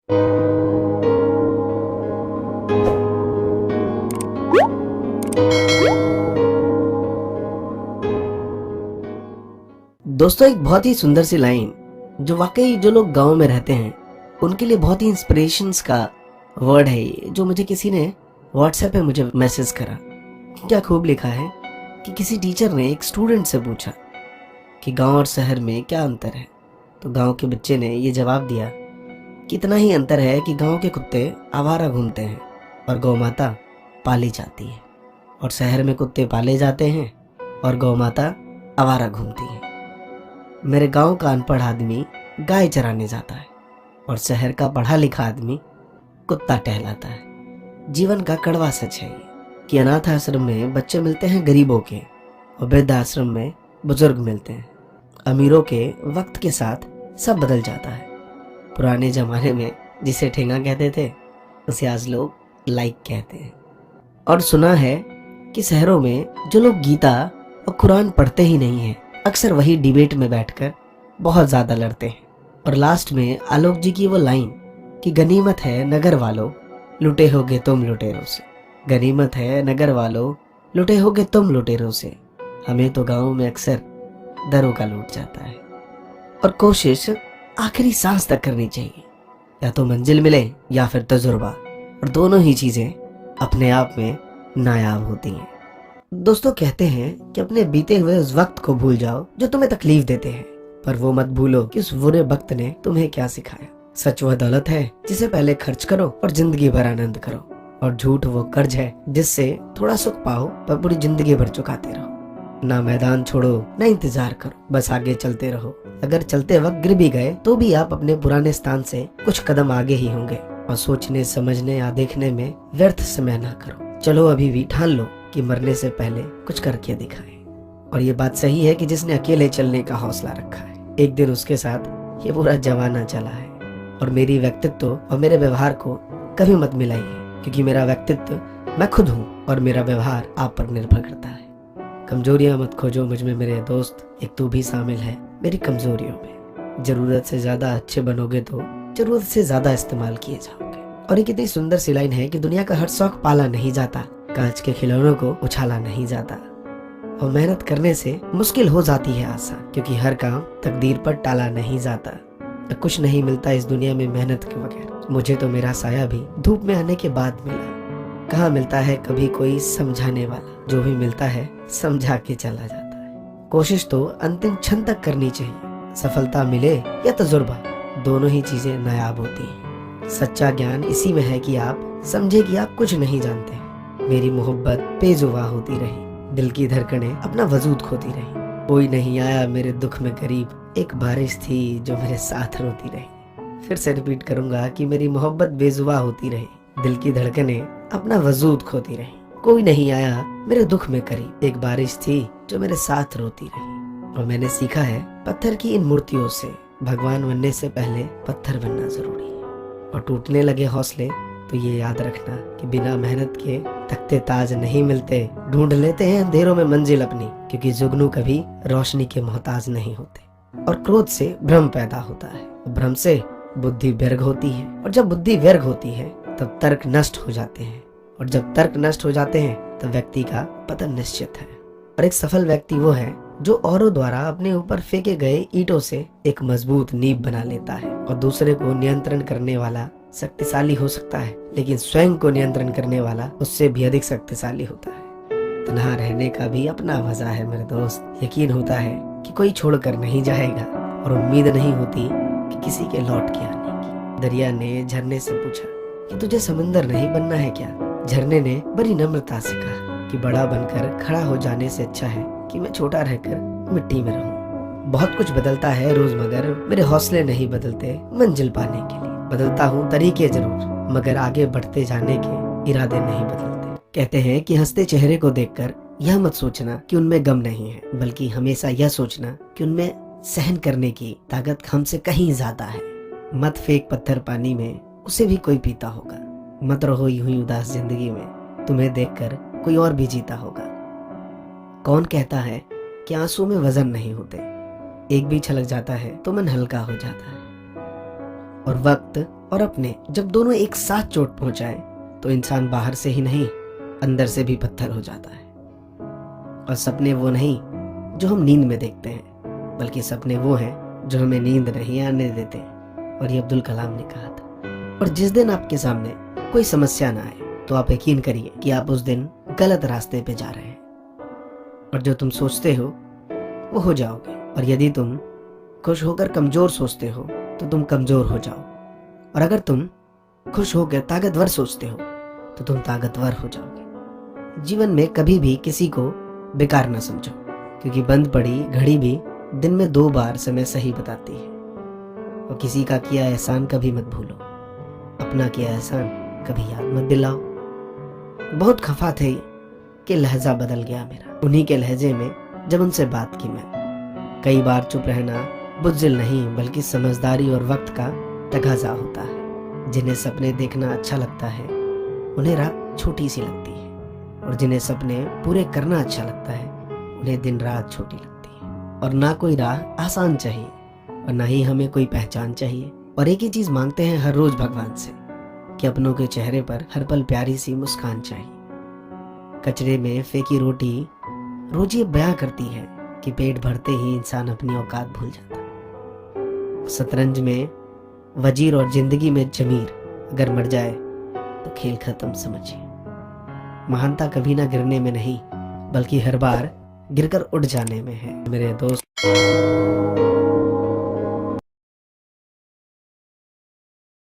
दोस्तों, एक बहुत ही सुंदर सी लाइन जो वाकई जो लोग गांव में रहते हैं उनके लिए बहुत ही इंस्पिरेशंस का वर्ड है ये, जो मुझे किसी ने व्हाट्सएप पे मुझे मैसेज करा। क्या खूब लिखा है कि किसी टीचर ने एक स्टूडेंट से पूछा कि गांव और शहर में क्या अंतर है। तो गांव के बच्चे ने ये जवाब दिया कि इतना ही अंतर है कि गांव के कुत्ते आवारा घूमते हैं और गौ माता पाली जाती है, और शहर में कुत्ते पाले जाते हैं और गौ माता आवारा घूमती है। मेरे गांव का अनपढ़ आदमी गाय चराने जाता है और शहर का पढ़ा लिखा आदमी कुत्ता टहलाता है। जीवन का कड़वा सच है ये कि अनाथ आश्रम में बच्चे मिलते हैं गरीबों के और वृद्ध आश्रम में बुजुर्ग मिलते हैं। अमीरों के वक्त के साथ सब बदल जाता है। पुराने जमाने में जिसे ठेंगा कहते थे उसे आज लोग लाइक कहते हैं। और सुना है कि शहरों में जो लोग गीता और कुरान पढ़ते ही नहीं हैं अक्सर वही डिबेट में बैठकर बहुत ज्यादा लड़ते हैं। और लास्ट में आलोक जी की वो लाइन कि गनीमत है नगर वालों लुटे होगे तुम लुटेरों से, गनीमत है नगर वालों लुटे होगे तुम लुटेरों से। हमें तो गाँव में अक्सर दरों का लूट जाता है। और कोशिश आखिरी सांस तक करनी चाहिए, या तो मंजिल मिले या फिर तजुर्बा, और दोनों ही चीजें अपने आप में नायाब होती हैं। दोस्तों, कहते हैं कि अपने बीते हुए उस वक्त को भूल जाओ जो तुम्हें तकलीफ देते हैं, पर वो मत भूलो कि उस बुरे वक्त ने तुम्हें क्या सिखाया। सच वह दौलत है जिसे पहले खर्च करो और जिंदगी भर आनंद करो, और झूठ वो कर्ज है जिससे थोड़ा सुख पाओ पर पूरी जिंदगी भर चुकाते रहो। ना मैदान छोड़ो ना इंतजार करो, बस आगे चलते रहो। अगर चलते वक्त गिर भी गए तो भी आप अपने पुराने स्थान से कुछ कदम आगे ही होंगे। और सोचने समझने या देखने में व्यर्थ समय ना करो। चलो अभी भी ठान लो कि मरने से पहले कुछ करके दिखाए। और ये बात सही है कि जिसने अकेले चलने का हौसला रखा है एक दिन उसके साथ ये पूरा जमाना चला है। और मेरी व्यक्तित्व और मेरे व्यवहार को कभी मत मिलाइए, क्योंकि मेरा व्यक्तित्व मैं खुद हूँ और मेरा व्यवहार आप पर निर्भर करता है। कमजोरियां मत खोजो मुझ में मेरे दोस्त, एक तू भी शामिल है मेरी कमजोरियों में। जरूरत से ज्यादा अच्छे बनोगे तो जरूरत से ज्यादा इस्तेमाल किए जाओगे। और एक इतनी सुंदर सी लाइन है कि दुनिया का हर शौक पाला नहीं जाता, कांच के खिलौनों को उछाला नहीं जाता। और मेहनत करने से मुश्किल हो जाती है आसान, क्योंकि हर काम तकदीर पर टाला नहीं जाता। कुछ नहीं मिलता इस दुनिया में मेहनत के बगैर। मुझे तो मेरा साया भी धूप में आने के बाद मिला। कहाँ मिलता है कभी कोई समझाने वाला, जो भी मिलता है समझा के चला जाता है। कोशिश तो अंतिम क्षण तक करनी चाहिए। सफलता मिले या तजुर्बा, दोनों ही चीजें नायाब होती हैं। सच्चा ज्ञान इसी में है कि आप समझे कि आप कुछ नहीं जानते। मेरी मोहब्बत बेजुबा होती रही, दिल की धड़कनें अपना वजूद खोती रही। कोई नहीं आया मेरे दुख में करीब, एक बारिश थी जो मेरे साथ रोती रही। फिर से रिपीट करूंगा कि मेरी मोहब्बत बेजुबा होती रही, दिल की धड़कनें अपना वजूद खोती रही। कोई नहीं आया मेरे दुख में करीब, एक बारिश थी जो मेरे साथ रोती रही। और मैंने सीखा है पत्थर की इन मूर्तियों से, भगवान बनने से पहले पत्थर बनना जरूरी है। और टूटने लगे हौसले तो ये याद रखना कि बिना मेहनत के तख्ते ताज नहीं मिलते। ढूंढ लेते हैं अंधेरों में मंजिल अपनी, क्योंकि जुगनू कभी रोशनी के मोहताज नहीं होते। और क्रोध से भ्रम पैदा होता है, भ्रम से बुद्धि व्यर्ग होती है, और जब बुद्धि व्यर्ग होती है तब तर्क नष्ट हो जाते हैं, और जब तर्क नष्ट हो जाते हैं तब व्यक्ति का पतन निश्चित है। और एक सफल व्यक्ति वो है जो औरों द्वारा अपने ऊपर फेंके गए ईंटों से एक मजबूत नींव बना लेता है। और दूसरे को नियंत्रण करने वाला शक्तिशाली हो सकता है, लेकिन स्वयं को नियंत्रण करने वाला उससे भी अधिक शक्तिशाली होता है। तन्हा रहने का भी अपना मजा है मेरे दोस्त। यकीन होता है कि कोई छोड़कर नहीं जाएगा, और उम्मीद नहीं होती कि किसी के लौट के आने की। दरिया ने झरने से पूछा कि तुझे समंदर नहीं बनना है क्या? झरने ने बड़ी नम्रता से कहा कि बड़ा बनकर खड़ा हो जाने से अच्छा है कि मैं छोटा रहकर मिट्टी में रहूं। बहुत कुछ बदलता है रोज, मगर मेरे हौसले नहीं बदलते मंजिल पाने के लिए। बदलता हूँ तरीके जरूर, मगर आगे बढ़ते जाने के इरादे नहीं बदलते। कहते हैं कि हंसते चेहरे को देखकर यह मत सोचना कि उनमें गम नहीं है, बल्कि हमेशा यह सोचना कि उनमें सहन करने की ताकत हमसे कहीं ज्यादा है। मत फेंक पत्थर पानी में, उसे भी कोई पीता होगा। मत रहो यूं ही उदास जिंदगी में, तुम्हें देखकर कोई और भी जीता होगा। कौन कहता है कि आंसू में वजन नहीं होते, एक भी छलक जाता है तो मन हल्का हो जाता है। और वक्त और अपने जब दोनों एक साथ चोट पहुंचाए तो इंसान बाहर से ही नहीं अंदर से भी पत्थर हो जाता है। और सपने वो नहीं जो हम नींद में देखते हैं, बल्कि सपने वो हैं जो हमें नींद नहीं आने देते। और ये अब्दुल कलाम ने कहा था। और जिस दिन आपके सामने कोई समस्या ना आए तो आप यकीन करिए कि आप उस दिन गलत रास्ते पे जा रहे हैं। और जो तुम सोचते हो वो हो जाओगे। और यदि तुम खुश होकर कमजोर सोचते हो तो तुम कमजोर हो जाओ। और अगर तुम खुश होकर ताकतवर सोचते हो तो तुम ताकतवर हो जाओगे। जीवन में कभी भी किसी को बेकार ना समझो, क्योंकि बंद पड़ी घड़ी भी दिन में 2 बार समय सही बताती है। और किसी का किया एहसान कभी मत भूलो, अपना किया एहसान कभी याद मत दिलाओ। बहुत खफा थे कि लहजा बदल गया मेरा उन्हीं के लहजे में जब उनसे बात की मैं। कई बार चुप रहना बुज़दिल नहीं बल्कि समझदारी और वक्त का तकाजा होता है। जिन्हें सपने देखना अच्छा लगता है उन्हें रात छोटी सी लगती है, और जिन्हें सपने पूरे करना अच्छा लगता है उन्हें दिन रात छोटी लगती है। और ना कोई राह आसान चाहिए और ना ही हमें कोई पहचान चाहिए। और एक ही चीज मांगते हैं हर रोज भगवान से कि अपनों के चेहरे पर हर पल प्यारी सी मुस्कान चाहिए। कचरे में फेंकी रोटी रोज ये बयां करती है कि पेट भरते ही इंसान अपनी औकात भूल जाता है। शतरंज में वजीर और जिंदगी में जमीर अगर मर जाए तो खेल खत्म समझिए। महानता कभी ना गिरने में नहीं बल्कि हर बार गिरकर उठ जाने में है मेरे दोस्त।